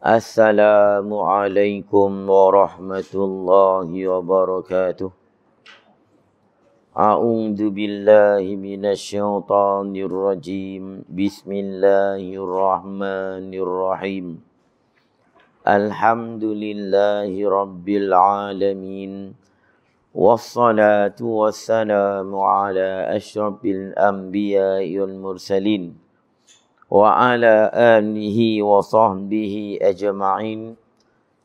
Assalamualaikum warahmatullahi wabarakatuh. A'udzu billahi minasyaitonir rajim. Bismillahirrahmanirrahim. Alhamdulillahi rabbil alamin. Wassalatu wassalamu ala asyrafil anbiya'i wal mursalin wa ala alihi wa sahbihi ajma'in.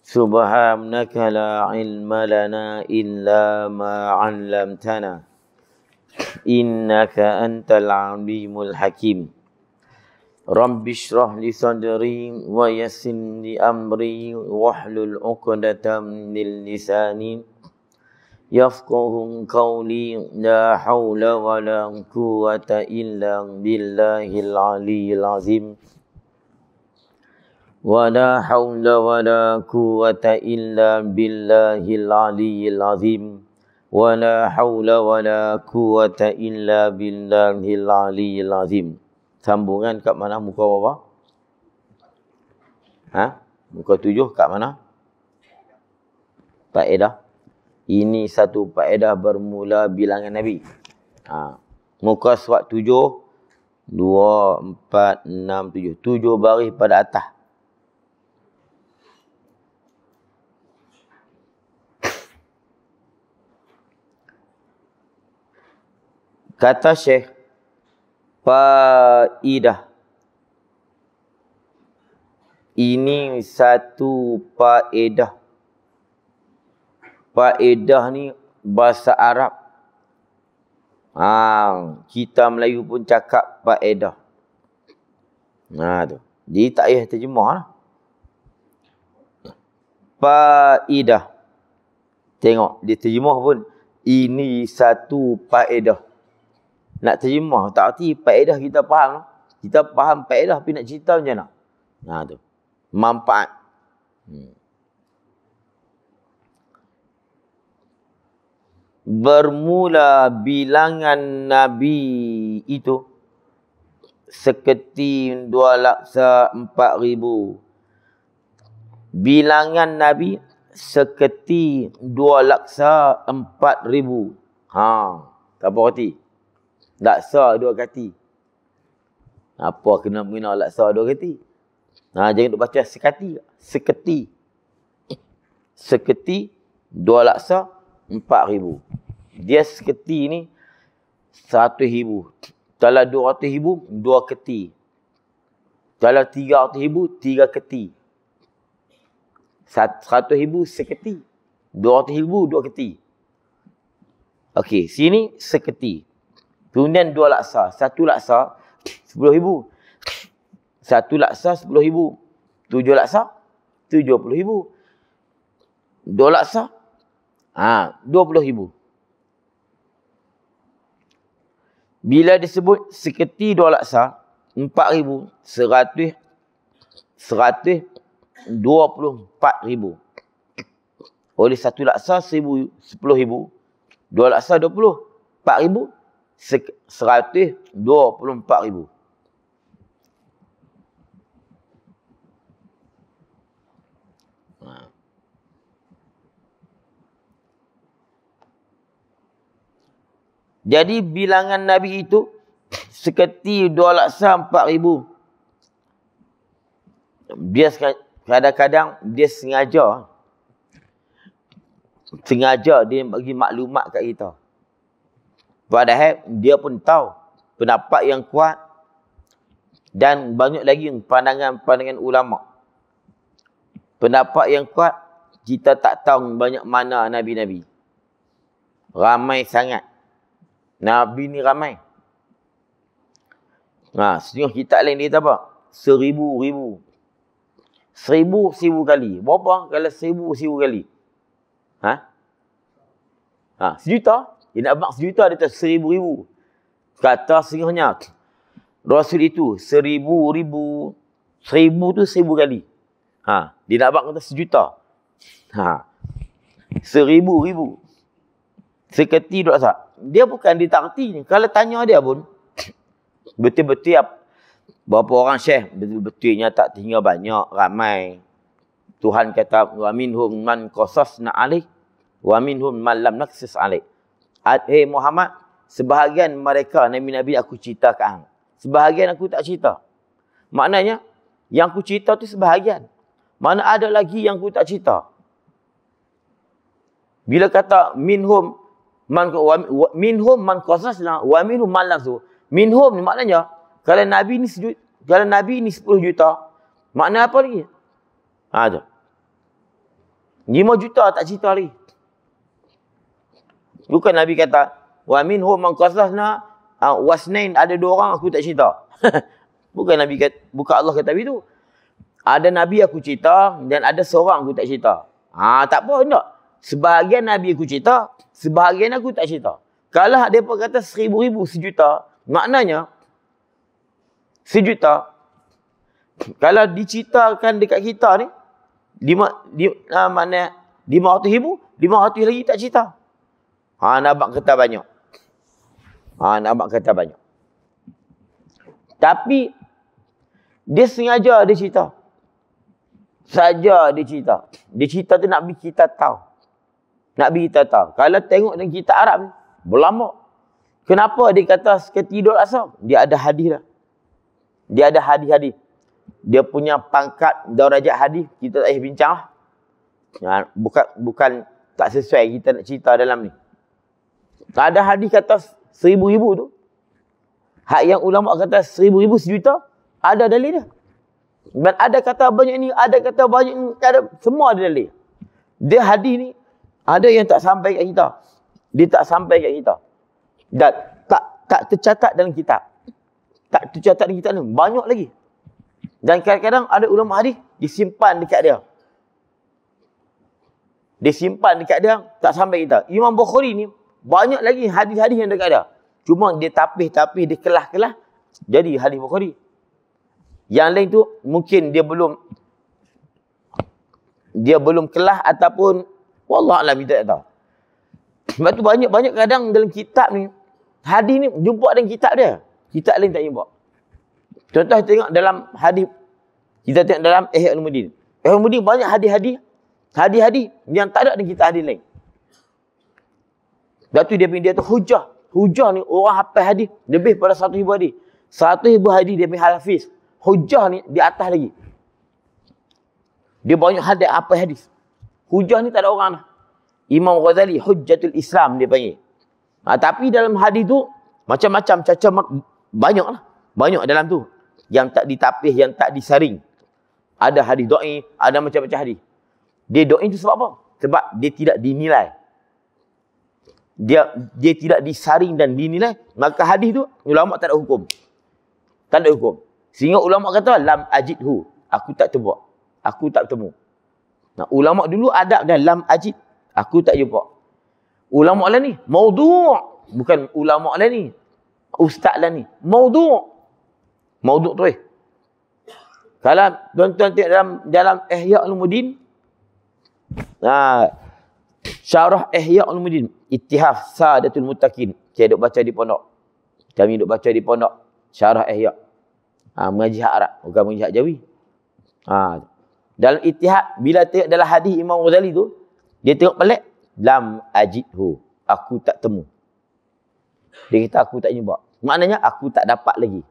Subhanaka la ilma lana illa ma 'allamtana innaka antal alimul hakim. Rabbi shrah li sadri wa yassir li amri wahlul 'uqdatam min lisani yafqahu qawli. La haula wa la quwwata illa billahil aliyyil azim. Wa la haula wa la quwwata illa billahil aliyyil azim. Wa la haula wa la quwwata illa billahil aliyyil azim. Sambungan kat mana muka berapa? Muka 7 kat mana? Faedah. Ini satu faedah bermula bilangan Nabi. Muka surat 7, 2, 4, 6, 7. 7 baris pada atas. Kata Syekh, faedah. Ini satu faedah. Faedah ni bahasa Arab. Kita Melayu pun cakap faedah. Tu. Jadi tak payah terjemah lah. Faedah. Tengok, dia terjemah pun. Ini satu faedah. Nak terjemah, tak arti faedah kita faham. Kita faham faedah, tapi nak cerita macam mana? Tu. Manfaat. Bermula bilangan Nabi itu seketi 2,04,000. Bilangan Nabi seketi 2,04,000. Tak apa kati? Laksa 2 kati. Apa kena mengenal laksa 2 kati? Jangan duk baca sekati. Seketi. Seketi 2,04,000. Dia seketi ni 100,000. Kalau 200,000, 2 keti. Kalau 300,000, 3 keti. 100,000 seketi. 200,000, 2 keti. Okey, sini seketi. Kemudian 2 laksa. 1 laksa, 10,000. 1 laksa, 10,000. 7 laksa, 70,000. 2 laksa, 20,000. Bila disebut seketi 2 laksa, 4,000, 124,000. Oleh 1 laksa, 10,000. 2 laksa, 20. 4,000, 124,000. Jadi bilangan Nabi itu seketi 2,04,000. Dia kadang-kadang dia sengaja dia bagi maklumat kat kita. Padahal dia pun tahu pendapat yang kuat dan banyak lagi pandangan-pandangan ulama. Pendapat yang kuat, kita tak tahu banyak mana Nabi-Nabi. Ramai sangat. Nabi ni ramai. Setengah kitab lain dia kata apa? 1,000 kali. Berapa kalau 1,000 kali? Sejuta? Dia nak bak sejuta, dia kata 1,000. Kata setengahnya. Rasul itu 1,000 tu 1,000 kali. Dia nak bak kata sejuta. 1,000. Seketi 2 laksa. Dia bukan dia tak erti. Kalau tanya dia pun, betul-betul berapa orang syekh, betul-betulnya tak tinggal banyak, ramai. Tuhan kata, wa minhum man qasasna alaih, wa minhum man lam naqsus alaih. Hey Muhammad, sebahagian mereka Nabi-Nabi aku cerita ke hang. Sebahagian aku tak cerita. Maknanya, yang aku cerita tu sebahagian. Mana ada lagi yang aku tak cerita. Bila kata minhum man qasasna wa minhum man lam naqsus. Minhum ni maknanya, kalau Nabi ni 10 juta, makna apa lagi? Tu. 5 juta tak cerita lagi. Bukan Nabi kata, wa minhum man qasasna wasnain, ada 2 orang aku tak cerita. Bukan Nabi kata, bukan Allah kata begitu. Ada Nabi aku cerita dan ada seorang aku tak cerita. Tak apa tak. Sebahagian Nabi aku cerita, sebahagian aku tak cerita. Kalau depa kata 1000 sejuta, maknanya sejuta. Kalau diceritakan dekat kita ni, 500,000 lagi tak cerita. Nampak kata banyak. Nampak kata banyak. Tapi, dia sengaja dia cerita. Saja dia cerita. Dia cerita tu nak bagi kita tahu. Nak bagi kita tahu. Kalau tengok dalam kitab Arab ni, berlama. Kenapa dia kata seperti Idul Adha? Dia ada hadis lah. Dia ada hadis-hadis. Dia punya pangkat darajat hadis, kita tak payah bincang lah. Bukan tak sesuai kita nak cerita dalam ni. Ada hadis kata 1000 tu. Hak yang ulama kata 1000 sejuta, ada dalil dia. Dan ada kata banyak ni, ada kata banyak ni, semua ada dalil. Dia hadis ni, ada yang tak sampai kat kita. Dia tak sampai kat kita. Dan tak tercatat dalam kitab. Tak tercatat dalam kitab ni. Banyak lagi. Dan kadang-kadang ada ulama hadis, disimpan dekat dia. Disimpan dekat dia, tak sampai kita. Imam Bukhari ni, banyak lagi hadis-hadis yang dekat dia. Cuma dia tapih-tapih, dia kelah-kelah, jadi hadis Bukhari. Yang lain tu, mungkin dia belum kelah ataupun, wallahualam kita tak tahu. Sebab tu banyak kadang dalam kitab ni, hadis ni jumpa dalam kitab dia. Kitab lain tak jumpa. Contoh kita tengok dalam hadis, kita tengok dalam Ihya Ulumuddin. Ihya Ulumuddin banyak hadis-hadis yang tak ada dalam kitab hadis lain. Sebab tu dia tu hujah. Hujah ni orang hafal hadis lebih pada 1,000 hadis. 1,000 hadis dia punya hafiz. Hujah ni di atas lagi. Dia banyak hafal hadis. Hujah ni tak ada orang lah. Imam Ghazali Hujjatul Islam dia panggil. Tapi dalam hadis tu macam-macam cacat banyak lah. Banyak dalam tu. Yang tak ditapih, yang tak disaring. Ada hadis dhaif, ada macam-macam hadis. Dia dhaif tu sebab apa? Sebab dia tidak dinilai. Dia tidak disaring dan dinilai, maka hadis tu ulama tak ada hukum. Tak ada hukum. Sehingga ulama kata lam ajidhu, aku tak tebak. Aku tak bertemu. Nah, ulama dulu adab dah lam ajid, aku tak jumpa. Ulama lah ni maudhu', bukan ulama lah ni. Ustaz lah ni maudhu'. Maudhu' tu kalau tuan-tuan tengok dalam Ihya Ulumuddin, syarah Ihya Ulumuddin, Ittihaf Sadatul Muttaqin. Saya duk baca di pondok. Kami duk baca di pondok. Syarah Ihya. Mengaji hak Arab. Bukan mengaji hak Jawi. Dalam Ittihaf, bila tengok dalam hadis Imam Ghazali tu, dia tengok pelik. Lam ajidhu. Aku tak temu. Dia kata aku tak jumpa. Maknanya aku tak dapat lagi.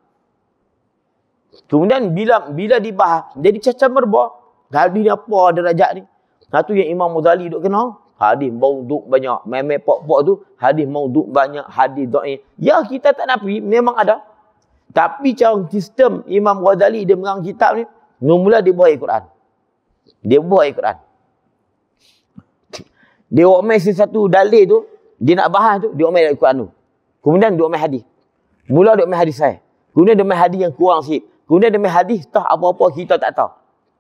Kemudian bila dibahas, jadi cacat merbah. Hadis ni apa derajat ni? Satu yang Imam Ghazali duk kenal. Hadis maudhu' banyak. Memang pok-pok tu, hadis maudhu' banyak, hadis dhaif. Ya, kita tak nafi, memang ada. Tapi cara sistem Imam Ghazali dia mengarang kitab ni, mula dia buat Al-Quran. Dia buat Al-Quran. Dia omel sesuatu dalil tu, dia nak bahas tu, dia omel Al-Quran tu. Kemudian dia omel hadis. Mula dia omel hadis sahih. Kemudian dia omel hadis yang kurang sikit. Kemudian dia omel hadis, tah apa-apa kita tak tahu.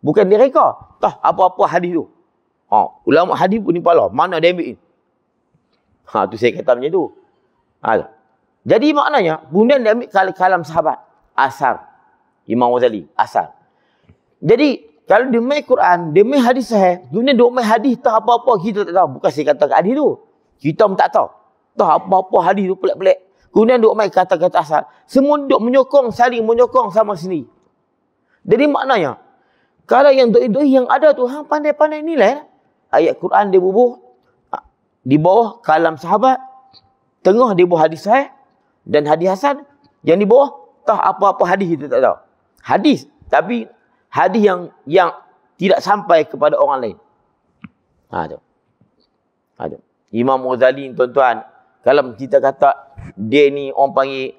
Bukan dia reka, tah apa-apa hadis tu. Ulama hadis pun ni pala. Mana dia ambil ni? Tu saya kata macam tu. Jadi maknanya, kemudian dia ambil kalam sahabat. Asar. Imam Ghazali. Asar. Jadi, kalau dia main Quran, dia main hadis sahih, kemudian dia main hadis, tak apa-apa kita tak tahu. Bukan saya kata kat hadis tu. Kita pun tak tahu. Tak apa-apa hadis tu pelik-pelik. Kemudian dia main kata-kata asar. Semua duk menyokong, saling menyokong sama sendiri. Jadi maknanya, Kalau yang doi-doi yang ada tu, hang pandai-pandai nilai. Ayat Quran dia bubuh. Di bawah kalam sahabat. Tengah di bawah hadis sahih. Dan hadis hasan. Yang di bawah, tak apa-apa hadis kita tak tahu. Hadis. Tapi hadis yang tidak sampai kepada orang lain. Tu. Imam Ghazali tuan-tuan. Kalau kita kata dia ni orang panggil.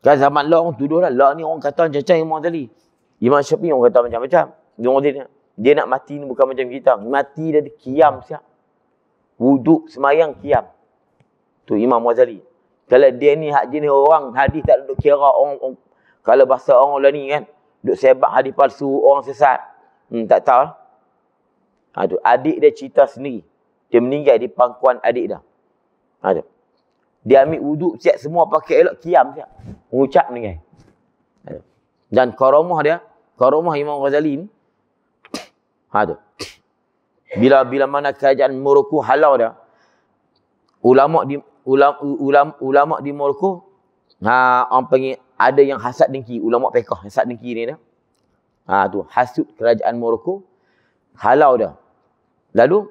Kan zaman lah orang tuduh lah. Lah ni orang kata macam-macam Imam Ghazali. Imam Syafi'i orang kata macam-macam. Dia nak mati ni bukan macam kita. Mati dia kiam siap. Wuduk semayang kiam. Tu Imam Ghazali. Kalau dia ni hak jenis orang hadis tak duduk kira orang kalau bahasa orang lah ni kan. Duk sebab hadis palsu orang sesat. Tak tahu lah. Tu adik dia cerita sendiri. Dia meninggal di pangkuan adik dia. Tu. Dia ambil wuduk siap semua pakai elok kiam siap. Mengucap meninggal. Dan karamah dia, karamah Imam Ghazali ni. Tu. Bila mana kerajaan Morocco halau dia, ulama di Morocco, orang panggil ada yang hasad dengki, ulama fiqh hasad dengki ni dah. Tu hasud kerajaan Morocco halau dia. Lalu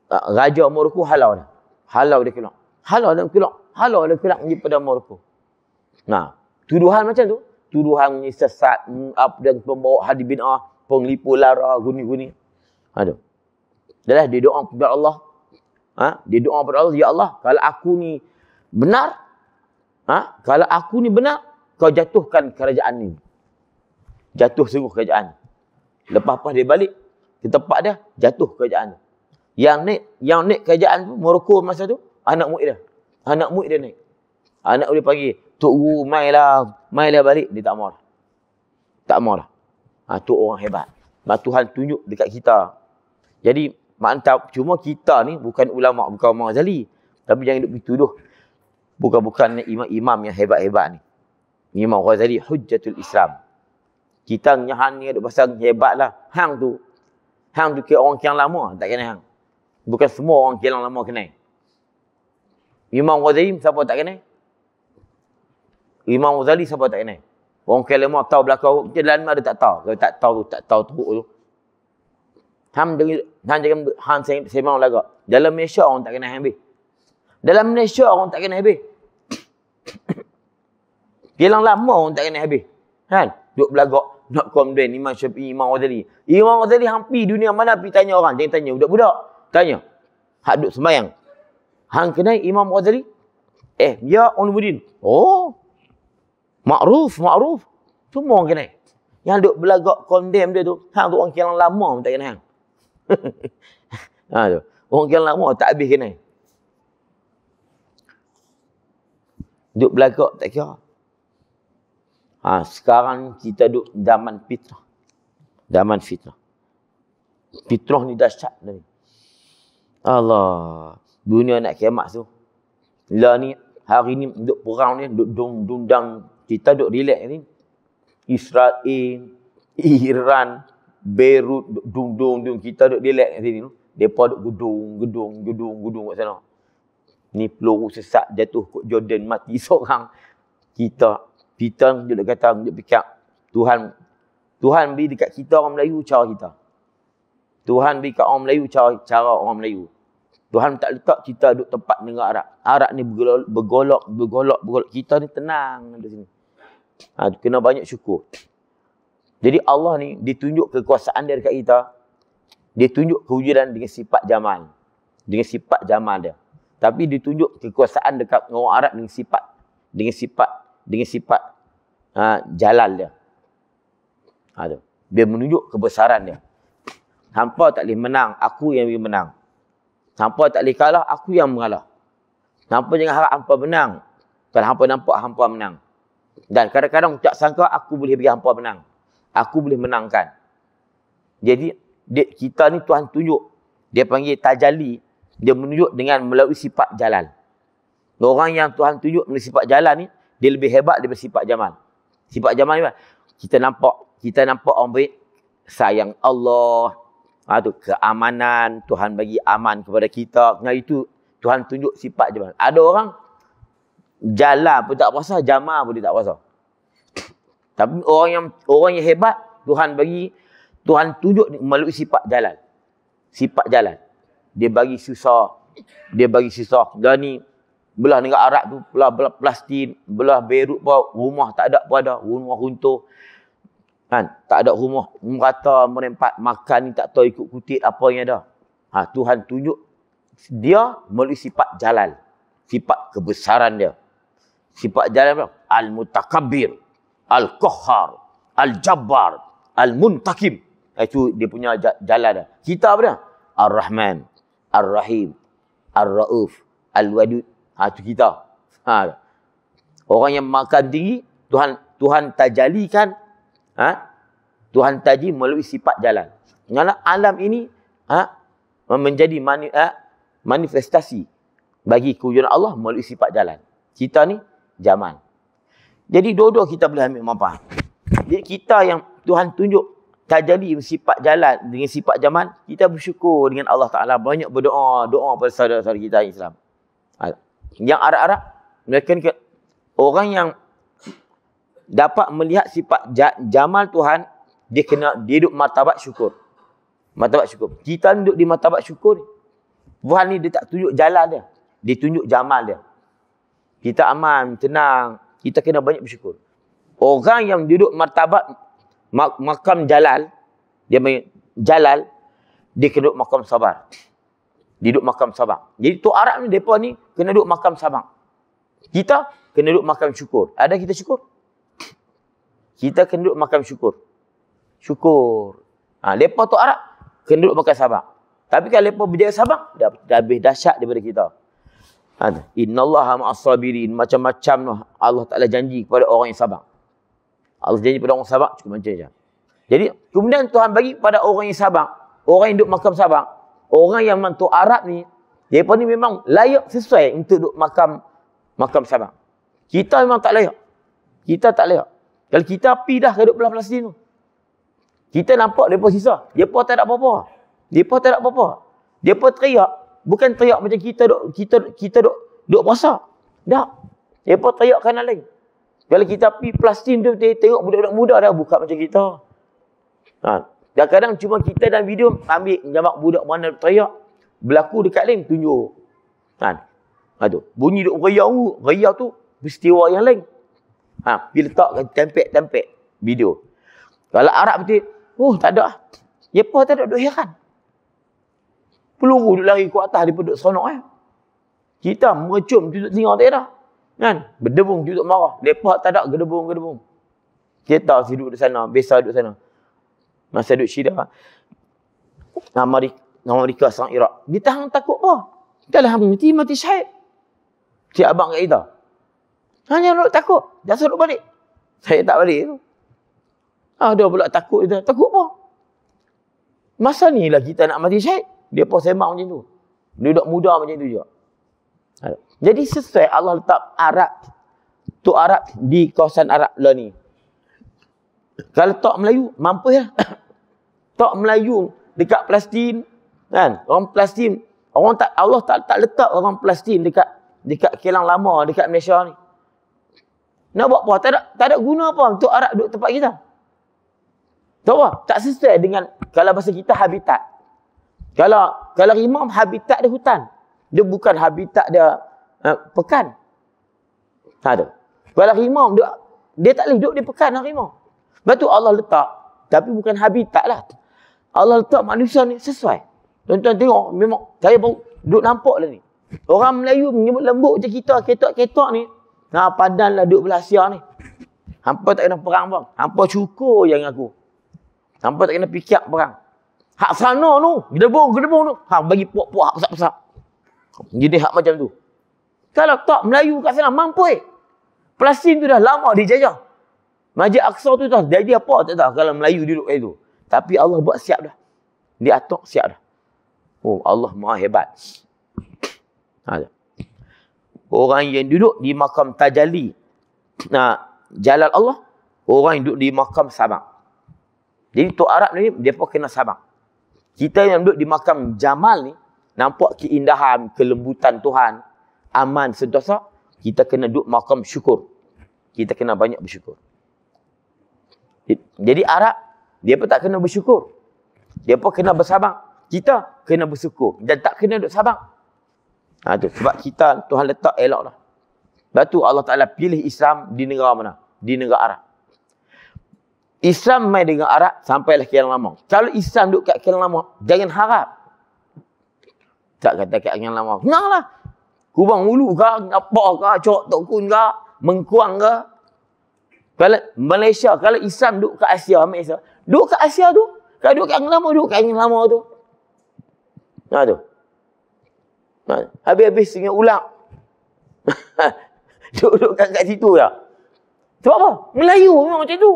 raja Morocco halau dia. Halau dia keluar. Halau dia keluar daripada Morocco. Tuduhan macam tu, tuduhan sesat, dan pembawa hadis bid'ah, penglipu lara, guni-guni. Dah dia doa kepada Allah. Dia doa kepada Allah, ya Allah, kalau aku ni benar, kau jatuhkan kerajaan ni. Jatuh sungguh kerajaan. Lepas dia balik ke tempat dia, jatuh kerajaan. Yang naik kerajaan tu, Morocco masa tu, anak murid dia. Anak murid dia naik. Anak dia panggil, Tok Guru, mailah balik. Dia tak mau lah. Tak mau lah. Tu orang hebat. Tuhan tunjuk dekat kita. Jadi, mantap. Cuma kita ni bukan ulama, bukan Imam Ghazali. Tapi jangan duk dituduh. Bukan imam-imam yang hebat-hebat ni. Imam Ghazali, hujjatul Islam. Kita nyahan ni duk pasal hebat lah. Hang tu kira orang kilang lama. Tak kenal hang. Bukan semua orang kilang lama kenal. Imam Ghazali siapa tak kenal? Imam Ghazali siapa tak kenal? Orang kilang lama tahu belakang. Dalam ada tak tahu. Kalau tak tahu teruk tu. Hang sembang laga. Dalam Malaysia orang tak kenal habis. Dalam Malaysia orang tak kenal habis. Kilang lama orang tak kenal habis. Kan? Duk belagak nak komplain Imam Syafi'i, Imam Ghazali. Imam Ghazali hampir dunia mana pergi tanya orang. Jangan tanya budak-budak. Tanya. Hak duk sembahyang. Hang kenal Imam Ghazali? Ya Ulumuddin. Oh. Ma'ruf. Semua orang kenal. Yang duk belagak condemn dia tu. Hang tu orang kilang lama tak kenal hang. Tu. Orang kilang lama tak habis kenal. Duk belagak tak kira. Sekarang kita duduk zaman fitrah. Zaman fitrah. Fitrah ni dahsyat ni. Allah. Dunia nak kiamat tu. Lah ni, hari ni duduk perang ni, duduk dundang. Kita duduk relax ni. Israel, Iran, Beirut, dung. Kita duduk relax kat sini. Mereka duduk gedung kat sana. Ni peluru sesat jatuh kat Jordan, mati seorang. Kita duduk kata, duduk fikir, Tuhan beri dekat kita orang Melayu cara kita. Tuhan beri kat orang Melayu cara orang Melayu. Tuhan tak letak kita duduk tempat negara Arab. Arab ni bergolak. Kita ni tenang di sini. Kena banyak syukur. Jadi Allah ni ditunjuk kekuasaan dia dekat kita. Dia tunjuk kewujudan dengan sifat jamal. Dengan sifat jamal dia. Tapi ditunjuk kekuasaan dekat orang Arab dengan sifat jalal dia. Dia menunjuk kebesaran dia. Hampa tak boleh menang, aku yang boleh menang. Hampa tak boleh kalah, aku yang mengalah. Hampa jangan harap hampa menang. Kalau hampa nampak, hampa menang. Dan kadang-kadang tak sangka aku boleh bagi hampa menang. Aku boleh menangkan. Jadi, kita ni Tuhan tunjuk. Dia panggil tajalli. Dia menunjuk dengan melalui sifat jalal. Orang yang Tuhan tunjuk melalui sifat jalal ni, dia lebih hebat daripada sifat jamal. Sifat jamal ni, kita nampak orang baik, sayang Allah. Tu keamanan, Tuhan bagi aman kepada kita. Nah itu Tuhan tunjuk sifat jamal. Ada orang jalan pun tak puasa, jamal pun dia tak puasa. Tapi orang yang hebat, Tuhan bagi Tuhan tunjuk melalui sifat jalan. Sifat jalan. Dia bagi susah. Dia bagi susah. Dan ni, belah negara Arab tu, belah Palestin, belah Beirut pun, rumah tak ada pun ada. Rumah runtuh. Kan? Tak ada rumah merata, merempat, makan ni tak tahu ikut kutit apa yang ada. Tuhan tunjuk dia melalui sifat jalan. Sifat kebesaran dia. Sifat jalan Al-Mutakabbir, Al-Qahhar, Al-Jabbar, Al-Muntakim. Itu dia punya jalan dia. Kita apa dia? Ar-Rahman, Ar-Rahim, Ar-Ra'uf, Al-Wadud. Itu kita. Orang yang makan tinggi, Tuhan tajalikan, Tuhan taji melalui sifat jalan. Kerana alam ini menjadi manifestasi bagi kewujudan Allah melalui sifat jalan. Kita ni jamal. Jadi dua-dua kita boleh ambil manfaat. Jadi kita yang Tuhan tunjuk tajali sifat jalan dengan sifat jamal, kita bersyukur dengan Allah Ta'ala. Banyak berdoa pada saudara-saudara kita Islam. Yang Arab-Arab, mereka ni orang yang dapat melihat sifat jamal Tuhan, dia duduk martabat syukur. Martabat syukur. Kita duduk di martabat syukur. Tuhan ni dia tak tunjuk jalan dia. Dia tunjuk jamal dia. Kita aman, tenang. Kita kena banyak bersyukur. Orang yang duduk martabat makam jalal, dia jalal, dia kena duduk makam sabar. Dia duduk makam sabar. Jadi tu Arab ni, mereka ni kena duduk makam sabar. Kita kena duduk makam syukur. Ada kita syukur? Kita kena duduk makam syukur. Syukur. Mereka tu Arab kena duduk makam sabar. Tapi kalau mereka berjaya sabar, dah lebih dahsyat daripada kita. Innallaha ma'as sabirin. Macam-macam Allah Ta'ala janji kepada orang yang sabar. Allah janji kepada orang sabar, cukup macam-macam. Jadi, kemudian Tuhan bagi kepada orang yang sabar. Orang yang duduk makam sabar. Orang yang mantu Arab ni, mereka ni memang layak sesuai untuk duduk makam sabar. Kita memang tak layak. Kita tak layak. Kalau kita pergi dah ke duduk belah Palestin tu, kita nampak mereka sisa. Mereka tak ada apa-apa. Mereka tak ada apa-apa. Mereka teriak. Bukan teriak macam kita duduk puasa. Tak. Mereka teriak kanan lain. Kalau kita pergi Palestin tu, tengok budak-budak muda dah buka macam kita. Kadang-kadang cuma kita dalam video ambil jamak budak mana teriak. Berlaku dekat lain, tunjuk. Bunyi duk riau tu, peristiwa yang lain. Pergi letak tempek video. Kalau Arab betul, tak ada. Mereka tak ada duk heran. Peluru duk lari ke atas daripada duk sonok. Kita mercum duduk tengok tak ada. Berdebung duduk marah. Mereka tak ada gedebung. Kita duduk di sana, biasa duduk sana. Masa duduk Syria, Amerika serang Iraq. Dia tahan takut apa? Kita lah mati syahid. Cik abang kat kita. Hanya duduk takut. Jangan duduk balik. Saya tak balik tu. Dia pula takut kita. Takut apa? Masa ni lah kita nak mati syahid. Dia pun sembang macam tu. Budak muda macam tu juga. Jadi sesuai Allah letak Arab. Tu Arab di kawasan Arab lah ni. Kalau tak Melayu, mampu ya. Tak Melayu dekat Palestin. Orang Palestin. Allah tak letak orang Palestin dekat Kelang Lama, dekat Malaysia ni. Nak buat apa? Tak ada guna apa untuk Arab duduk tempat kita. Tahu apa? Tak sesuai dengan, kalau bahasa kita, habitat. Kalau rimau, habitat dia hutan. Dia bukan habitat dia pekan. Ada. Kalau rimau, dia tak boleh duduk di pekan rimau. Lepas tu Allah letak. Tapi bukan habitat lah. Allah letak manusia ni sesuai. Tuan-tuan tengok, memang saya baru duduk nampak lah ni. Orang Melayu menyebut lembut macam kita, ketok-ketok ni. Padan lah duduk belah Asia ni. Hampa tak kena perang bang. Hampa syukur yang aku. Hampa tak kena fikir perang. Hak sana tu, gedebung tu. Bagi puak-puak besar-besar. Jadi hak macam tu. Kalau tak Melayu kat sana, mampu Palestin tu dah lama dijajah. Masjid Aqsa tu dah jadi apa tak tahu kalau Melayu duduk itu. Tapi Allah buat siap dah. Dia atok siap dah. Allah Maha hebat. Orang yang duduk di makam tajalli, jalal Allah, orang yang duduk di makam sabar. Jadi tu Arab ni, dia pun kena sabar. Kita yang duduk di makam jamal ni, nampak keindahan, kelembutan Tuhan, aman, sentosa, kita kena duduk makam syukur. Kita kena banyak bersyukur. Jadi Arab, dia pun tak kena bersyukur. Dia pun kena bersabar. Kita kena bersyukur. Dan tak kena duk sabar. Tu. Sebab kita, Tuhan letak elok lah. Sebab tu Allah Ta'ala pilih Islam di negara mana? Di negara Arab. Islam main dengan Arab sampailah kian lama. Kalau Islam duduk kat kian lama, jangan harap. Tak kata kat kian lama. Nah Kubang Ulu ke, apa ke, Cok Tok Kun ke, Mengkuang ke. Kalau Malaysia, kalau Islam duduk kat Asia, Malaysia. Duduk kat Asia tu. Kalau duduk kat lama, duduk kat yang lama tu. Tu. Habis-habis Sungai Ulang. Duduk kat situ lah. Sebab apa? Melayu memang macam tu.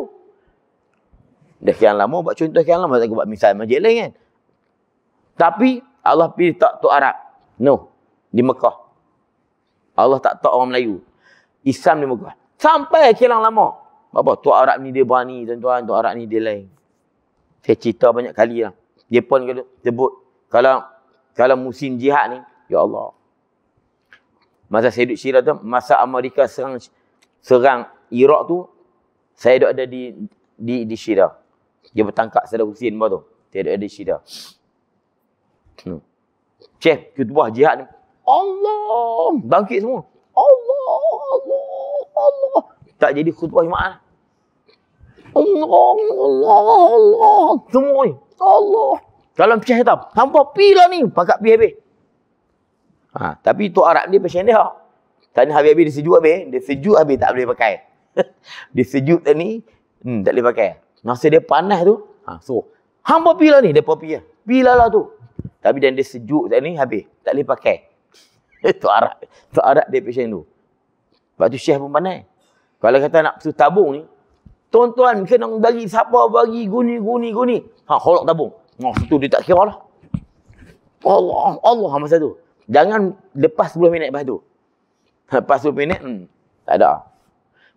Dah sekian lama, buat contoh sekian lama. Tak buat misal masjid lain kan. Tapi Allah pilih tak Arab. No. Di Mekah. Allah tak orang Melayu. Islam di Mekah. Sampai kilang lama. Apa? Tok Arab ni dia berani, tuan-tuan. Tok Arab ni dia lain. Saya cerita banyak kali lah. Dia pun sebut. Kalau musim jihad ni. Ya Allah. Masa saya duduk Syirah tu. Masa Amerika serang Iraq tu. Saya duduk ada di Syirah. Dia bertangkap Saddam Hussein tu. Saya duduk ada di Syirah. Chef ketua jihad ni. Allah. Bangkit semua. Allah. Tak jadi khutbah Jumaat. Allah. Semua ni. Allah. Kalau pecah hitam. Hampa pila ni. Pakat pi habis. Tapi Tok Arab dia pasien dia. Tadi habis-habis dia sejuk habis. Dia sejuk habis tak boleh pakai. Dia sejuk tadi. Tak boleh pakai. Masa dia panas tu. So. Hampa pila ni. Dia pi. Pila lah tu. Tapi dan dia sejuk tadi habis. Tak boleh pakai. Tok Arab dia pasien tu. Sebab tu Syekh pun pandai. Kalau kata nak pergi tabung ni, tuan-tuan kena bagi siapa bagi guni. Holok tabung. Situ dia tak kira lah. Allah masa tu. Jangan lepas 10 minit lepas tu. Lepas 10 minit, tak ada.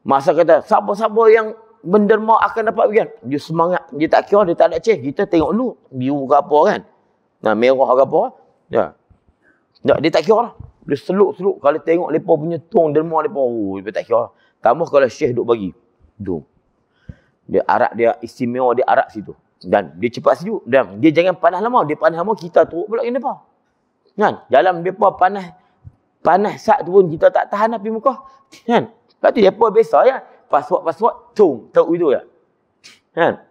Masa kata, siapa-siapa yang menderma akan dapat bagian. Dia semangat. Dia tak kira, dia tak ada cek. Kita tengok dulu. Biru ke apa kan. Merah ke apa. Ya. Dia tak kira lah. Dia seluk-seluk. Kalau tengok mereka punya tong derma mereka. Dia tak kira lah. Tambah kalau Syekh duk bagi. Dia Arab, dia istimewa, dia Arab situ. Dan dia cepat sejuk. Dan dia jangan panas lama. Dia panas lama, kita teruk pula yang depan. Kan? Dalam mereka panas saat tu pun kita tak tahan api muka. Kan? Lepas tu mereka biasa ya. Password. Tahu itu ya. Kan?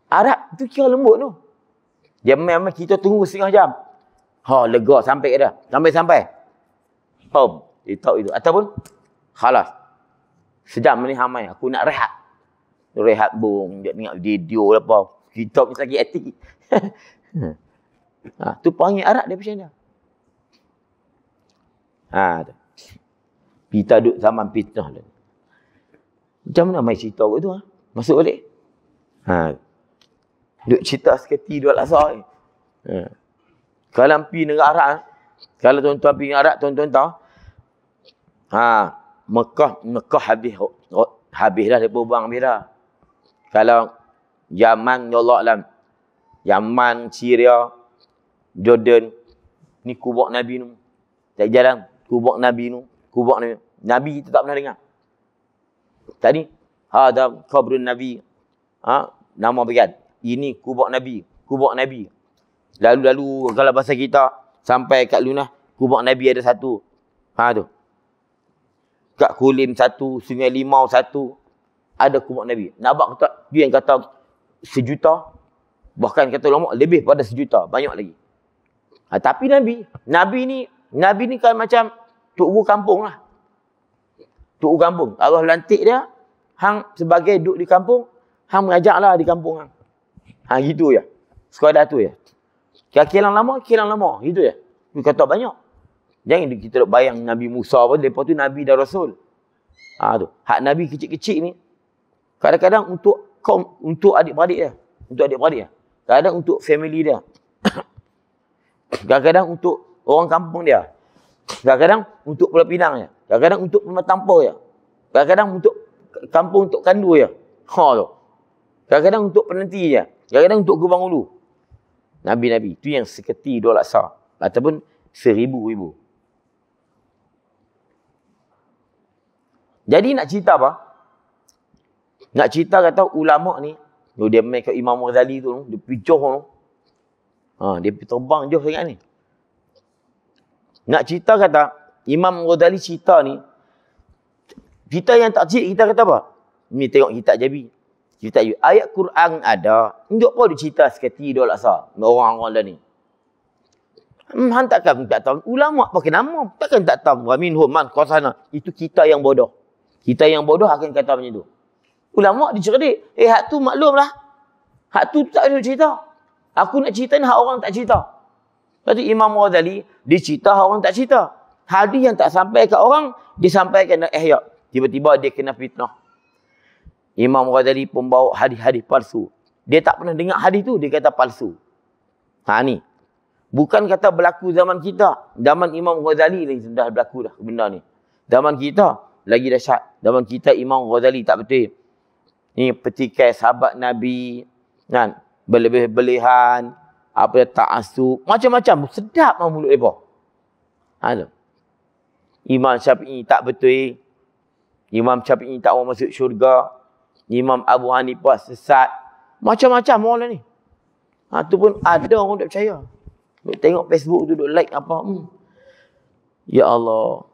Arab tu kira lembut tu. Dia memang kita tunggu setengah jam. Lega sampai ke dah. Sampai. Dia tahu itu. Ataupun, khalas. Sejam ni hamai. Aku nak rehat. Rehat bung. Dia tengok video lah apa. Kita pun sakit hati. Tu panggil Arab dia macam dia. Kita duduk zaman fitnah. Macam mana main cerita kot tu? Masuk balik. Duduk cerita seketi dua laksa. Kalau pergi negara Arab. Kalau tuan-tuan pergi negara Arab, tuan-tuan tahu. Mekah habis dah, dia buang habis dah. Kalau Yaman, ya Allah alam. Yaman, Syria, Jordan. Ni kubur Nabi ni. Tak jarang. Kubur Nabi ni. Nabi kita tak pernah dengar. Tadi. Ada kabrun Nabi. Nama bagian. Ini kubur Nabi. Lalu kalau bahasa kita. Sampai kat Lunah. Kubur Nabi ada satu. Tu. Kat Kulim satu, Sungai Limau satu, ada kubur Nabi. Nampak kata, dia yang kata 1 juta, bahkan kata ulama lebih pada 1 juta, banyak lagi. Tapi Nabi ni kan macam tuk guru kampung lah. Tuk guru kampung. Allah lantik dia, hang sebagai duduk di kampung, hang mengajaklah di kampung hang. Gitu ya. Sekadar tu ya. Kilang lama, gitu ya. Dia kata banyak. Jangan kita bayang Nabi Musa pun, lepas tu Nabi dan Rasul. Tu. Hak Nabi kecil-kecil ni, kadang-kadang untuk adik-beradik dia. Kadang untuk family dia. Kadang-kadang untuk orang kampung dia. Kadang-kadang untuk Pulau Pinang dia. Kadang-kadang untuk Rumah Tampur dia. Kadang-kadang untuk kampung untuk Kandu dia. Tu. Kadang-kadang untuk penanti dia. Kadang-kadang untuk Kubang Ulu. Nabi-Nabi. Itu yang seketi 2 laksa. Ataupun 1000. Jadi nak cerita apa? Nak cerita kata ulama ni, dia main kat Imam Ghazali tu, dia picuh tu. Dia terbang jauh sangat ni. Nak cerita kata, Imam Ghazali cerita ni, kita yang tak cik, kita kata apa? Ni tengok kitab Jabi. Kitab Jabi. Ayat Quran ada. Untuk apa dia cerita sekati Idul Adha? Orang-orang dah ni. Han takkan tak tahu. Ulama pakai nama. Takkan tak tahu. Wa minhum man qasana. Itu kita yang bodoh. Kita yang bodoh akan kata macam tu. Ulama dia cerdik. Hak tu maklum lah. Hak tu tak ada cerita. Aku nak cerita ni hak orang tak cerita. Lepas tu Imam Ghazali, dia cerita orang tak cerita. Hadis yang tak sampai ke orang, disampaikan dalam ihya. Tiba-tiba dia kena fitnah. Imam Ghazali pun bawa hadis-hadis palsu. Dia tak pernah dengar hadis tu, dia kata palsu. Ni. Bukan kata berlaku zaman kita. Zaman Imam Ghazali lagi sudah berlaku dah benda ni. Zaman kita lagi dahsyat. Zaman kita Imam Ghazali tak betul. Ni petikai sahabat Nabi. Kan? Berlebih-belehan. Apa tak asuk. Macam-macam. Sedap lah mulut mereka. Imam Syafi'i tak betul. Imam Syafi'i tak mau masuk syurga. Imam Abu Hanifah sesat. Macam-macam orang lah ni. Tu pun ada orang tak percaya. Duk tengok Facebook tu, duk like apa. Ya Allah.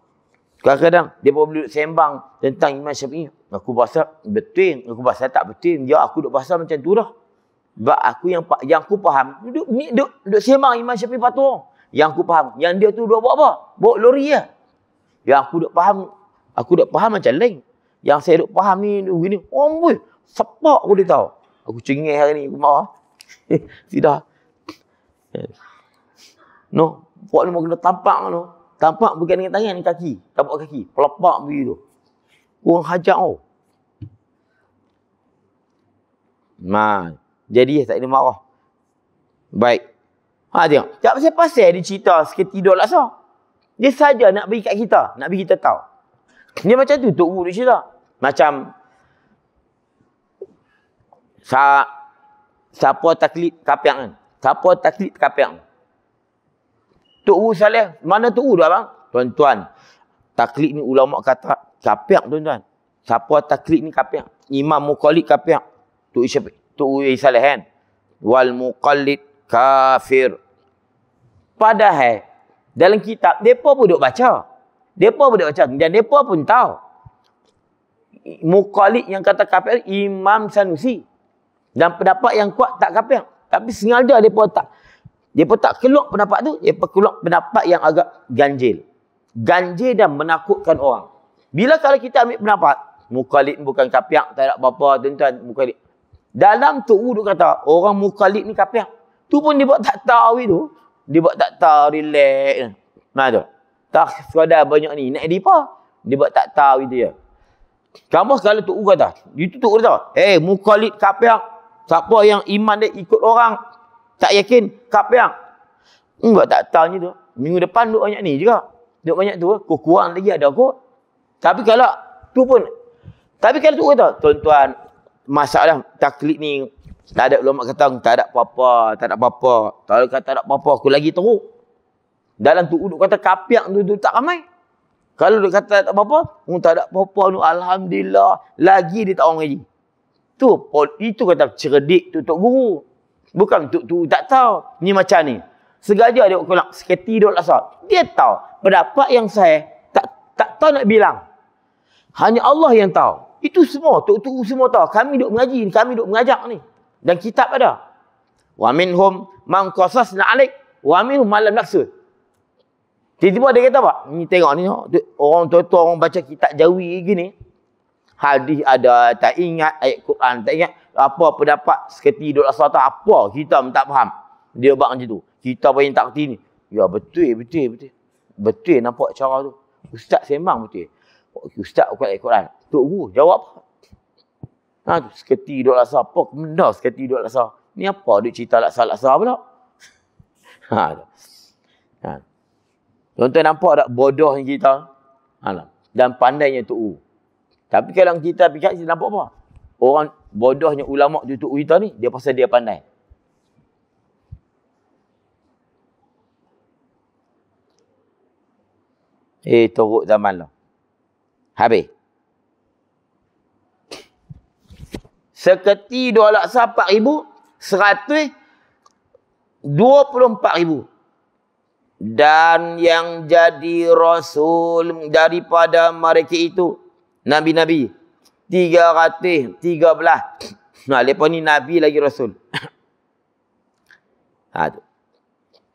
Kadang-kadang, dia boleh duduk sembang tentang Imam Syafi'i. Aku bahasa betul. Aku bahasa tak betul. Ya, aku duk bahasa macam tu dah. Sebab aku yang aku faham. Duk sembang Imam Syafi'i patut. Yang aku faham. Yang dia tu duk buat apa? Bawa lori lah. Yang aku duk faham macam lain. Yang saya duk faham ni, gini. Boy, sepak aku dia tahu. Aku cengih hari ni, aku marah. Tidak. No, buat ni mau kena tampak no. Tampak bukan dengan tangan, dengan kaki. Tapak kaki. Pelepak begitu. Orang hajak oh. Jadi tak ada marah. Baik. Tengok. Tak pasal-pasal dia cerita seketi Idul Adha. Dia saja nak bagi kat kita. Nak bagi kita tahu. Dia macam tu Tok Guru dia cerita. Macam siapa taklid kapiak kan? Siapa taklid kapiak? Tok Guru Saleh. Mana Tok Guru tu abang? Tuan-tuan. Taklid ni ulama kata kapiak tuan-tuan. Siapa taklid ni kapiak? Imam Muqallid kapiak. Tok Guru Saleh kan? Wal muqallid kafir. Padahal dalam kitab depa pun duk baca. Depa pun duk baca dan depa pun tahu. Muqallid yang kata kafir Imam Sanusi. Dan pendapat yang kuat tak kafir. Tapi sengaja depa tak keluar pendapat tu, depa keluar pendapat yang agak ganjil. Ganjil dan menakutkan orang. Bila kalau kita ambil pendapat Muqallid bukan kafir, tak ada apa-apa tuan-tuan Muqallid. Dalam Tok Guru kata, orang Muqallid ni kafir. Tu pun dia buat tak tahu itu. Dia buat tak tahu, relax. Tu. Tak sekadar banyak ni. Nak edit apa? Dia buat tak tahu itu ya. Kamu kalau Tok Guru kata, itu Tok Guru kata, Muqallid kafir. Siapa yang iman dia ikut orang, tak yakin, kafir. Buat tak tahu ni tu. Minggu depan duk banyak ni juga. Duk banyak tu, kurang lagi ada kot. Tapi kalau tu pun, Tok Guru kata, tuan-tuan, masalah taklid ni tak ada ulama kata tak ada apa-apa. Kalau kata tak ada apa-apa aku lagi teruk. Dalam tu duk kata kafir tu tak ramai. Kalau duk kata tak ada apa-apa, tak ada apa-apa tu alhamdulillah, lagi dia tak orang lagi. Itu kata cerdik tu Tok Guru. Bukan tu tak tahu. Ni macam ni. Sengaja dia ulang seketi Idul Adha. Dia tahu pendapat yang saya tak tahu nak bilang. Hanya Allah yang tahu. Itu semua, Tok Guru semua tahu. Kami duk mengaji, kami duk mengajak ni. Dan kitab ada. Wa minhum man qasasna alaik wa minhum man lam naqsus. Tiba-tiba dia kata apa? Ni tengok ni, orang tua-tua orang baca kitab Jawi gini. Hadis ada, tak ingat ayat Quran, tak ingat apa pendapat seketi Idul Adha tu apa, kita tak faham. Dia buat macam tu. Kita pun yang tak kerti ni. Ya betul. Betul nampak cara tu. Ustaz sembang betul. Ustaz bukan ayat Quran. Tok Guru jawab apa? Seketi Idul Adha. Apa benda seketi Idul Adha? Ni apa dia cerita laksa-laksa pula? Tuan-tuan nampak tak bodohnya kita? Dan pandainya Tok Guru. Tapi kalau kita fikir, kita nampak apa? Orang bodohnya ulama' tu Tok Guru kita ni, dia pasal dia pandai. Teruk zaman lah. Habis. Seketi 2 laksa 4,100 24,000. Dan yang jadi rasul daripada mereka itu nabi-nabi 313. Nah, lepas ni nabi lagi rasul. Tu.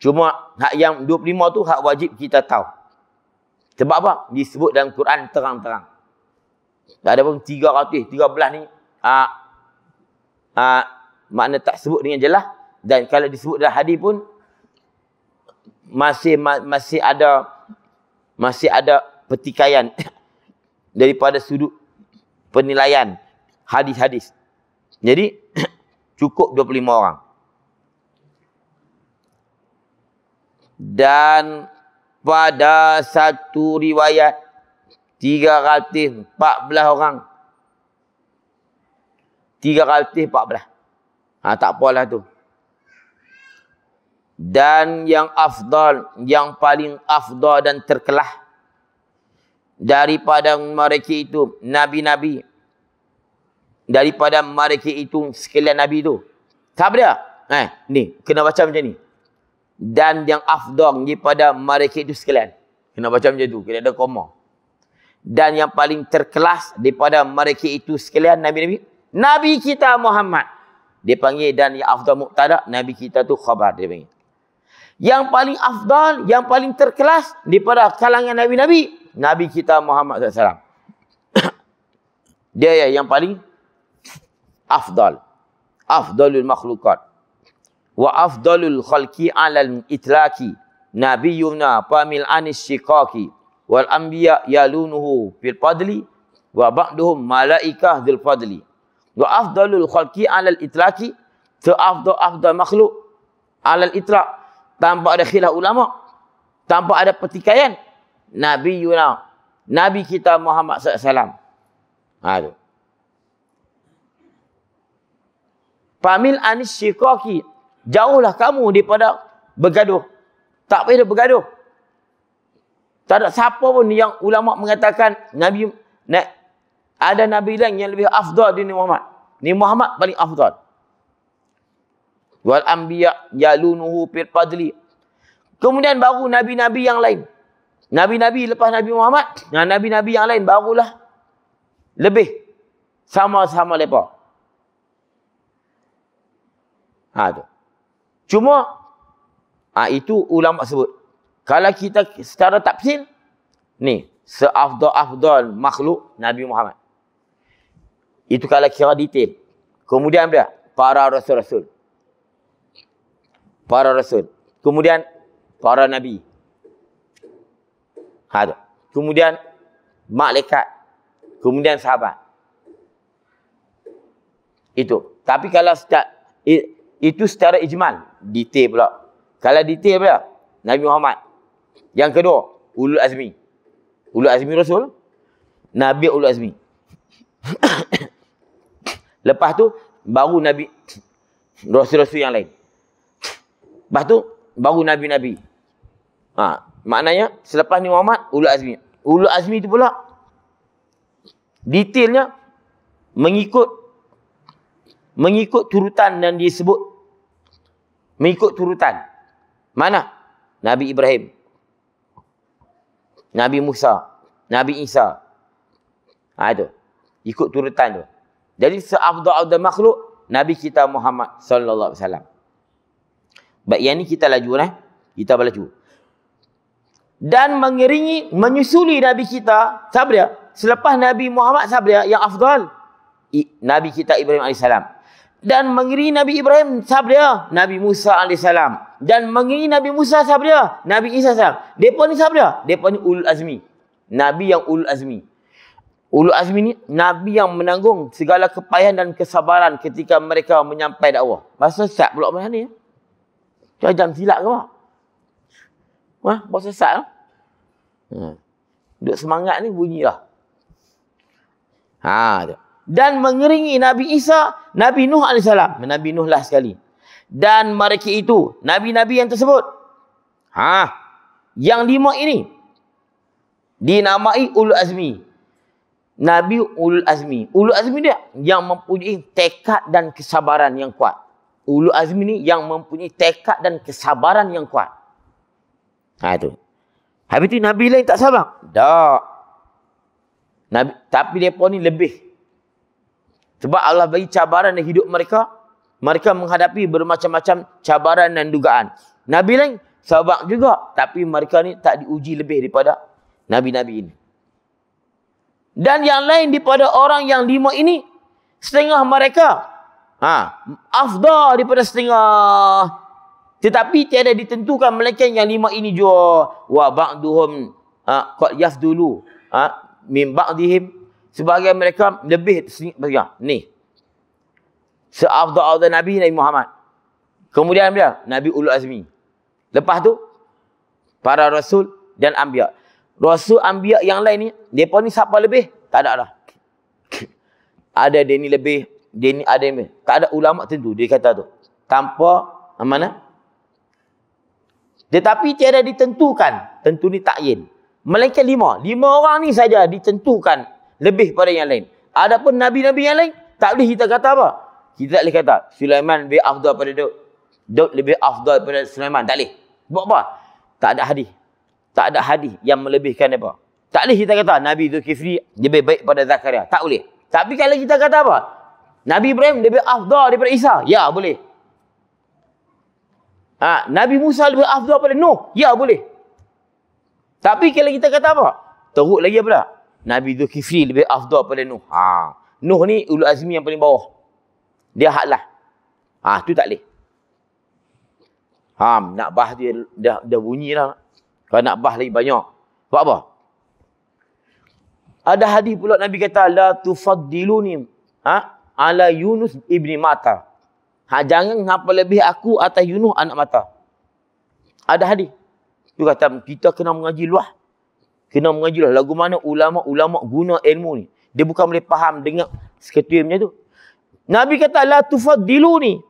Cuma hak yang 25 tu hak wajib kita tahu. Sebab apa? Disebut dalam Quran terang-terang. Tak ada pun 313 ni makna tak sebut dengan jelas, dan kalau disebut dalam hadis pun masih ada pertikaian daripada sudut penilaian hadis-hadis. Jadi cukup 25 orang. Dan pada satu riwayat 314 orang. 314. Tak apalah tu. Dan yang afdal, yang paling afdal dan terkelah daripada mereka itu nabi-nabi, daripada mereka itu sekalian nabi itu. Siapa dia? Ni kena baca macam ni. Dan yang afdal daripada mereka itu sekalian. Kena baca macam tu, kena ada koma. Dan yang paling terkelas daripada mereka itu sekalian nabi-nabi, nabi kita Muhammad. Dia panggil, dan yang afdal mubtada, nabi kita tu khabar dia panggil. Yang paling afdal, yang paling terkelas daripada kalangan nabi-nabi, nabi kita Muhammad SAW. Dia yang paling afdal. Afdalul makhlukat. Wa afdalul khalqi alal itlaki. Nabiyuna pamil anis syikaki. Wal anbiya yalunuhu fil fadli. Wa ba'duhum malaikah dhul fadli. Wa afdalul khalqi alal itlaki. Afdal makhluk alal itlaq. Tanpa ada khilaf ulama, tanpa ada pertikaian, Nabi Yuna, Nabi kita Muhammad SAW. Tu. Pamil anis syikaki, jauhlah kamu daripada bergaduh. Tak payah bergaduh. Tak ada siapa pun yang ulama mengatakan ada nabi lain yang lebih afdal dari Muhammad. Ni Muhammad paling afdal. Wal anbiya yalunuhu fil fadli. Kemudian baru nabi-nabi yang lain. Nabi-nabi lepas Nabi Muhammad, nabi-nabi yang lain barulah lebih sama-sama depa. Tu. Cuma itu ulama sebut. Kalau kita secara tafsir, ni seafdal makhluk Nabi Muhammad. Itu kalau kira detail. Kemudian dia para rasul-rasul. Para rasul. Kemudian para nabi. Kemudian malaikat. Kemudian sahabat. Itu. Tapi kalau itu secara ijmal. Detail pula. Kalau detail pula, Nabi Muhammad. Yang kedua, ulul azmi. Ulul azmi rasul. Nabi ulul azmi. Lepas tu, baru nabi. Rasul-rasul yang lain. Lepas tu, baru nabi-nabi. Maknanya, selepas ni Muhammad, ulul azmi. Ulul azmi tu pula, detailnya, mengikut turutan yang disebut. Mengikut turutan. Mana? Nabi Ibrahim. Nabi Musa. Nabi Isa. Itu. Ikut turutan tu. Jadi, seafdal makhluk, Nabi kita Muhammad sallallahu alaihi wasallam. Baik, yang ni kita laju kita berlaju. Dan menyusuli Nabi kita, siapa dia? Selepas Nabi Muhammad, siapa dia? Yang afdal. Nabi kita Ibrahim AS. Dan mengiringi Nabi Ibrahim, siapa dia? Nabi Musa AS. Dan mengiringi Nabi Musa, siapa dia? Nabi Isa AS. Mereka ni siapa dia? Mereka ni ulul azmi. Nabi yang ulul azmi. Ulul azmi ni, Nabi yang menanggung segala kepayahan dan kesabaran ketika mereka menyampai dakwah. Masa sesat pula macam ni. Jam silap ke apa? Bawa sesat lah. Duduk semangat ni bunyilah. Dan mengiringi Nabi Isa, Nabi Nuh AS. Nabi Nuh lah sekali. Dan mereka itu, Nabi-Nabi yang tersebut. Yang 5 ini, dinamai ulul azmi. Nabi ulul azmi. Ulul azmi dia yang mempunyai tekad dan kesabaran yang kuat. ulul azmi ni yang mempunyai tekad dan kesabaran yang kuat. Itu. Habis tu Nabi lain tak sabar? Tak. Nabi, tapi mereka ni lebih. Sebab Allah bagi cabaran dalam hidup mereka. Mereka menghadapi bermacam-macam cabaran dan dugaan. Nabi lain sabar juga. Tapi mereka ni tak diuji lebih daripada Nabi-Nabi ini. Dan yang lain daripada orang yang 5 ini, setengah mereka afdal daripada setengah. Tetapi tiada ditentukan melainkan yang 5 ini jua. Wa ba'duhum qad yafdulu min ba'dihim. Sebahagian mereka lebih ni. Seafdal Nabi Muhammad. Kemudian dia Nabi Ulul Azmi. Lepas tu para rasul dan anbiya. Rasul anbiya yang lain ni, depa ni siapa lebih? Tak ada dah. Ada dia ni lebih, dia ni ada ni. Tak ada ulama tentu dia kata tu. Tanpa mana? Tetapi tiada ditentukan. Tentu ni takyin. Melainkan 5. 5 orang ni saja ditentukan lebih pada yang lain. Adapun Nabi-Nabi yang lain, tak boleh kita kata apa? Kita tak boleh kata Sulaiman lebih afdal pada Daud. Daud lebih afdal pada Sulaiman. Tak boleh. Sebab apa? Tak ada hadis. Tak ada hadis yang melebihkan apa. Tak boleh kita kata Nabi Zulkifli lebih baik pada Zakaria. Tak boleh. Tapi kalau kita kata apa? Nabi Ibrahim lebih afdal daripada Isa. Ya, boleh. Nabi Musa lebih afdal pada Nuh. Ya, boleh. Tapi kalau kita kata apa? Teruk lagi apa dah? Nabi Zulkifli lebih afdal pada Nuh. Nuh ni ulul azmi yang paling bawah. Dia haklah. Tu tak boleh. Nak bahas dia dah bunyi dah. Kalau nak bahas lagi banyak. Sebab apa? Ada hadis pula Nabi kata la tufaddiluni ala Yunus ibni Matta. Jangan ngapa lebih aku atas Yunus anak Matta. Ada hadis. Tu kata kita kena mengaji luah. Kena mengaji luah. Lagu mana ulama-ulama guna ilmu ni. Dia bukan boleh faham dengar seketul macam tu. Nabi kata la tufaddiluni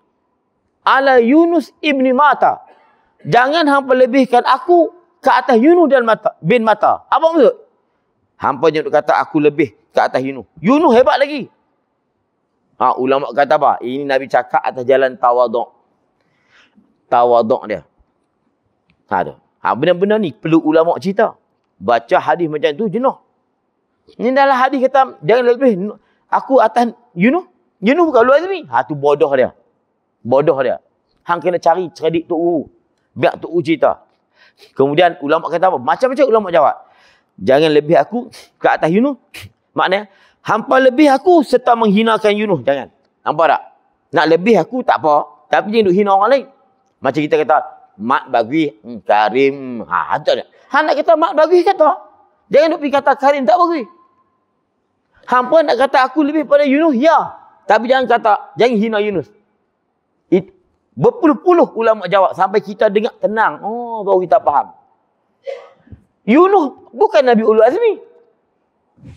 ala Yunus ibni Matta. Jangan hampa lebihkan aku ke atas Yunus bin Matta. Apa maksud? Hampa je kata aku lebih ke atas Yunus. Yunus hebat lagi. Ulama kata apa? Ini Nabi cakap atas jalan tawaduk. Tawaduk dia. Benar-benar ni perlu ulama cerita. Baca hadis macam tu jenuh. Ini dalam hadis kata jangan lebih aku atas Yunus. Yunus bukan ulul azmi. Tu bodoh dia. Bodoh dia. Hang kena cari cerdik Tok Guru. Biar Tok Guru cerita. Kemudian ulama kata apa? Macam-macam ulama jawab. Jangan lebih aku ke atas Yunus. Maknanya, hampa lebih aku serta menghinakan Yunus. Jangan. Nampak tak? Nak lebih aku tak apa. Tapi jangan duk hina orang lain. Macam kita kata, mat bagui, karim. Tak ada. Hang nak kata mat bagui kata. Jangan duk pergi kata karim tak bagui. Hampa nak kata aku lebih pada Yunus, ya. Tapi jangan hina Yunus. Berpuluh-puluh ulama jawab sampai kita dengar tenang. Baru kita faham. Yunus bukan Nabi Ulul Azmi.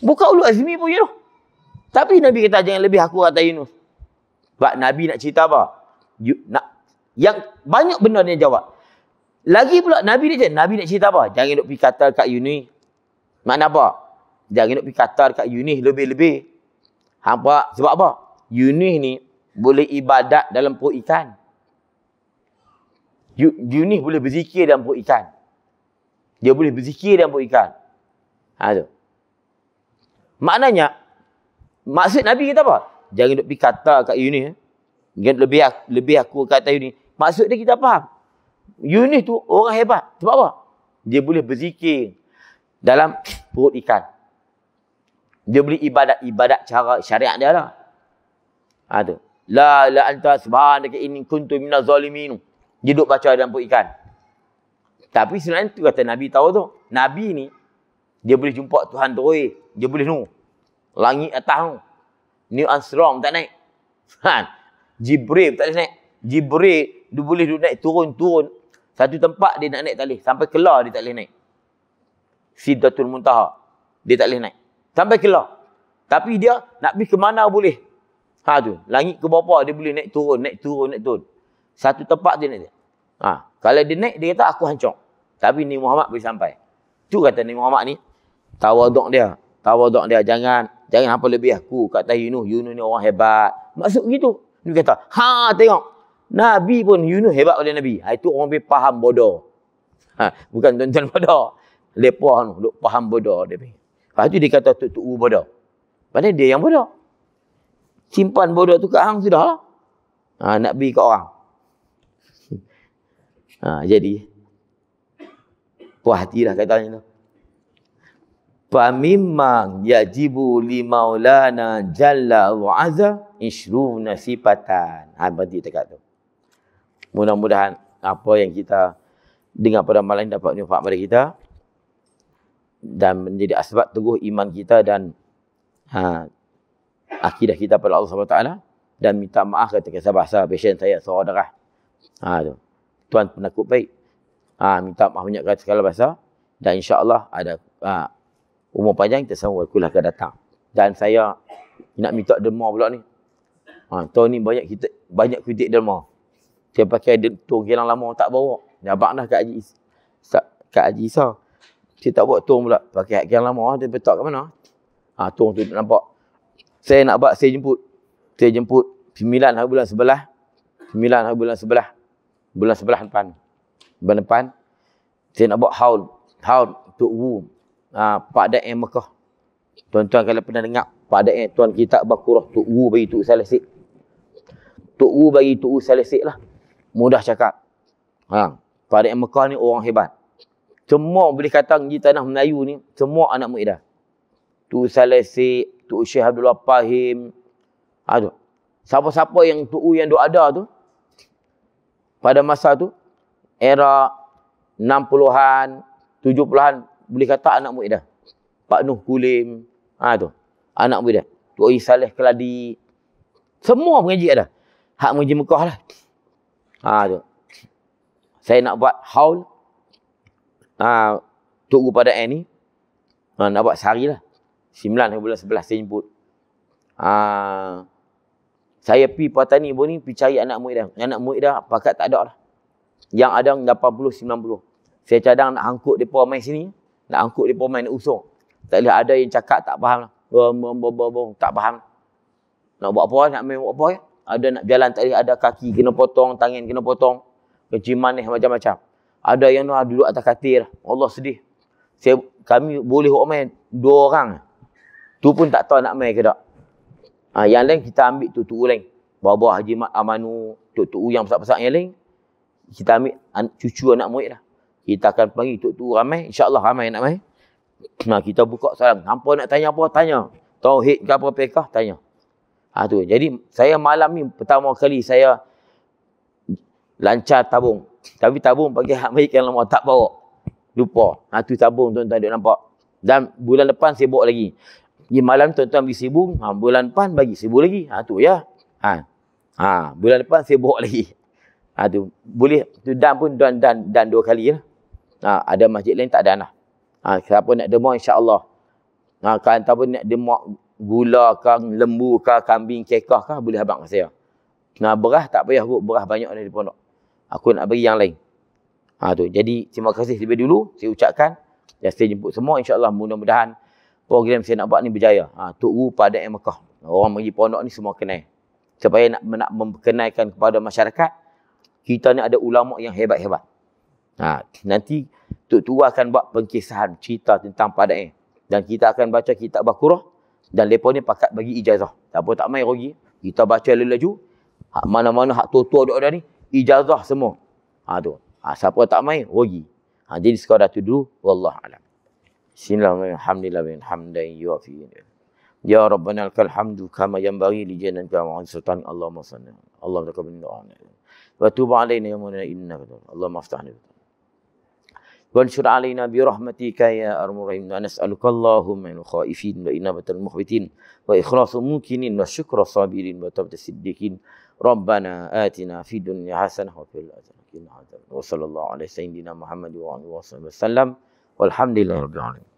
Bukan Ulul Azmi pun Yunus. Tapi Nabi kata jangan lebih aku kata Yunus. Sebab Nabi nak cerita apa? Yang banyak benda dia jawab. Lagi pula Nabi nak cerita apa? Jangan duk pergi kata kat Yunus. Makna apa? Jangan duk pergi kata kat Yunus lebih-lebih. Hampa sebab apa? Yunus ni boleh ibadat dalam perut ikan. Yunus boleh berzikir dalam perut ikan. Dia boleh berzikir dalam perut ikan. Tu. Maknanya, maksud Nabi kata apa? Jangan duk pergi kata kat Yunus. Jangan lebih aku kata Yunus. Maksud dia kita faham. Yunus tu orang hebat. Sebab apa? Dia boleh berzikir dalam perut ikan. Dia boleh ibadat cara syariat dia lah. Tu. La anta subhanaka inni kuntu minaz zalimin. Dia duduk baca dalam perut ikan. Tapi sebenarnya tu kata Nabi tahu tu. Nabi ni, dia boleh jumpa Tuhan terus. Dia boleh langit atas tu. Neil Armstrong tak naik. Jibril tak boleh naik. Jibril, dia boleh naik turun-turun. Satu tempat dia nak naik tak boleh. Sampai kelar dia tak boleh naik. Sidratul Muntaha. Dia tak boleh naik. Sampai kelar. Tapi dia nak pergi ke mana boleh. Tu. Langit ke bawah dia boleh naik turun. Satu tempat dia naik. Kalau dia naik, dia kata aku hancur. Tapi Nabi Muhammad boleh sampai. Tu kata Nabi Muhammad ni. Tawaduk dia. Jangan apa lebih aku. Kata Yunus ni orang hebat. Maksud gitu. Dia kata, tengok. Nabi pun Yunus hebat pada Nabi. Itu orang boleh faham bodoh. Bukan tuan-tuan bodoh. Lepas tu, duk faham bodoh dia. Lepas tu dia kata Tok Uu bodoh. Padahal dia yang bodoh. Simpan bodoh tu kat hang sudah lah. Nak bagi kat orang. Jadi, puas hati lah katanya tu. Famimman yajibu li maulana jalla wa azza ishruna sifatan. Berhenti dekat tu. Mudah-mudahan apa yang kita dengar pada malam ini dapat manfaat pada kita dan menjadi asbab teguh iman kita dan akidah kita pada Allah SWT, dan minta maaf ketika bahasa passion saya suara darah. Tu. Tuan penakut baik. Minta maaf banyak kata segala bahasa, dan insya-Allah ada umur panjang kita semua kuliah akan datang. Dan saya nak minta derma pula ni. Tahun ni banyak kritik derma. Saya pakai tong kilang lama tak bawa. Jabak dah Kak Haji Isa. Saya tak bawa tong pula. Pakai kilang lama, dia letak kat mana? Tong tu nampak. Saya nak buat, saya jemput. Saya jemput 9 hari bulan 11. 9 hari bulan 11. Bulan 11 depan. Bulan depan. Saya nak buat haul Tok Wu. Pak Daim Mekah. Tuan-tuan kalau pernah dengar Pak Daim, tuan kitab Baqarah, Tok Wu bagi Tok Saleh. Tok Wu bagi Tok Saleh lah. Mudah cakap. Pak Daim Mekah ni orang hebat. Semua boleh kata di tanah Melayu ni, semua anak murid dah. Tok Saleh, Tok Syekh Abdul Fahim. Siapa-siapa yang Tok Wu yang duk ada tu, pada masa tu, era 60-an, 70-an, boleh kata anak murid dah. Pak Nuh Kulim, tu. Anak murid dah. Tok Saleh Keladi. Semua mengaji ada. Hak mengaji Mekah lah. Tu. Saya nak buat haul. Tok Wu pada ni. Nak buat sehari lah. 9 bulan 11 saya jemput. Saya pergi Patani pun ni, pergi cari anak murid dah. Anak murid dah, pakat tak ada lah. Yang ada 80-90. Saya cadang nak angkut mereka main sini. Nak angkut mereka main, nak usung. Tak boleh ada yang cakap tak faham lah. Tak faham. Nak buat apa? Nak main buat apa? Ada nak jalan tak boleh. Ada kaki kena potong, tangan kena potong. Kenciman ni macam-macam. Ada yang nak duduk atas katil. Allah sedih. Kami boleh buat main 2 orang. Tu pun tak tahu nak main ke tak. Yang lain kita ambil Tok Wu lain. Bawah Haji Mat Amanu, Tok Wu yang besar-besar yang lain. Kita ambil cucu anak murid dah. Kita akan panggil Tok Wu ramai. InsyaAllah ramai nak main. Kita buka salam. Hampa nak tanya apa? Tanya. Tauhid ke apa pekah? Tanya. Tu. Jadi saya malam ni pertama kali saya lancar tabung. Tapi tabung bagi hak baik yang lama tak bawa. Lupa. Tu tabung tuan-tuan duk nampak. Dan bulan depan saya bawa lagi. Di malam tuan-tuan bagi 1000, bulan depan bagi 1000 lagi. Tu ya. Bulan depan saya bawa lagi. Tu boleh tu dan pun dan 2 kali lah. Ada masjid lain tak ada lah. Siapa nak demo insya-Allah. Kan tak pun nak demo gula ke, lembu ke, kambing kekah ke, boleh abang saya. Beras tak payah buat, beras banyak dari pondok. Aku nak bagi yang lain. Tu. Jadi terima kasih lebih dulu saya ucapkan. Dan saya jemput semua insya-Allah, mudah-mudahan program saya nak buat ni berjaya. Tok Wu pada Mekah. Orang pergi pondok ni semua kenal. Supaya nak memperkenalkan kepada masyarakat, kita ni ada ulama yang hebat-hebat. Nanti Tok Wu akan buat pengkisahan cerita tentang Padain. Dan kita akan baca kitab Baqarah. Dan mereka ni pakat bagi ijazah. Tak apa tak main rugi. Kita baca laju. Mana-mana hak tua-tua ada ni, ijazah semua. Tu. Siapa tak main, rugi. Jadi sekadar tu dulu. Wallahualam. Bismillahirrahmanirrahim. Alhamdulillah hamdan yuafi. Ya Rabbana lakal hamdu kama yanbaghi li jalalalika wa sultan. Allahumma salli. Allahumma taqabbal minna. Wa tub alaina ya mawlana innaka. Allahumma aftah lana. Wa anshur alaina bi rahmatika ya arhamar rahim. Wa nas'aluka Allahumma min khaifin wa inabatal mukhbitin wa ikhlasul mumkinin wa syukra sabirin wa tawbat siddiqin. Rabbana atina fid dunya hasanah wa fil akhirati hasanah. Wa sallallahu alaihi sayyidina Muhammad wa alihi wasallam. Walhamdulillahirabbil alamin.